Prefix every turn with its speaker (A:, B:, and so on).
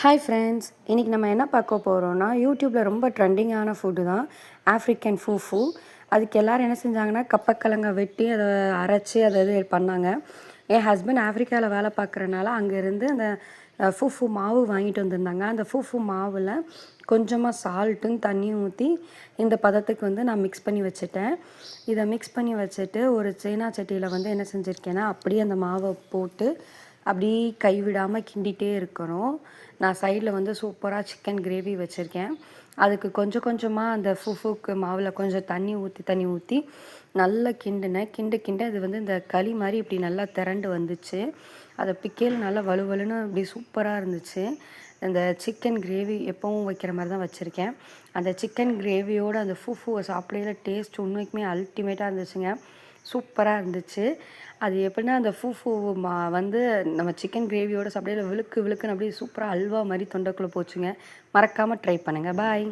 A: Hi friends, இன்றைக்கி நம்ம என்ன பார்க்க போகிறோன்னா, யூடியூப்பில் ரொம்ப ட்ரெண்டிங்கான ஃபுட்டு தான் ஆஃப்ரிக்கன் ஃபூஃபு. அதுக்கு எல்லோரும் என்ன செஞ்சாங்கன்னா, கப்பக்கிழங்க வெட்டி அதை அரைச்சி அதை இது பண்ணாங்க. என் ஹஸ்பண்ட் ஆஃப்ரிக்காவில் வேலை பார்க்குறனால அங்கேருந்து அந்த ஃபூஃபு மாவு வாங்கிட்டு வந்திருந்தாங்க. அந்த ஃபூஃபு மாவில் கொஞ்சமாக சால்ட்டும் தண்ணியும் ஊற்றி இந்த பதத்துக்கு நான் மிக்ஸ் பண்ணி வச்சுட்டேன். இதை மிக்ஸ் பண்ணி வச்சுட்டு ஒரு சீனா சட்டியில் என்ன செஞ்சுருக்கேன்னா, அப்படியே அந்த மாவை போட்டு அப்படி கைவிடாமல் கிண்டிகிட்டே இருக்கணும். நான் சைடில் சூப்பராக சிக்கன் கிரேவி வச்சுருக்கேன். அதுக்கு கொஞ்சம் கொஞ்சமாக அந்த ஃபுஃபுக்கு மாவில் கொஞ்சம் தண்ணி ஊற்றி நல்லா கிண்டினேன். கிண்ட அது இந்த களி மாதிரி இப்படி நல்லா திரண்டு வந்துச்சு. அதை பிக்கையில் நல்லா வலுவலுன்னு அப்படி சூப்பராக இருந்துச்சு. அந்த சிக்கன் கிரேவி எப்போவும் வைக்கிற மாதிரி தான் வச்சுருக்கேன். அந்த சிக்கன் கிரேவியோடு அந்த ஃபுஃபுவை சாப்பிடையில டேஸ்ட் உண்மைக்குமே அல்டிமேட்டாக இருந்துச்சுங்க. சூப்பராக இருந்துச்சு. அது எப்படின்னா அந்த ஃபூஃபு நம்ம சிக்கன் கிரேவியோட சாப்பிடையில விழுக்குன்னு அப்படியே சூப்பராக அல்வா மாதிரி தொண்டைக்குள்ளே போச்சுங்க. மறக்காமல் ட்ரை பண்ணுங்கள். பாய்.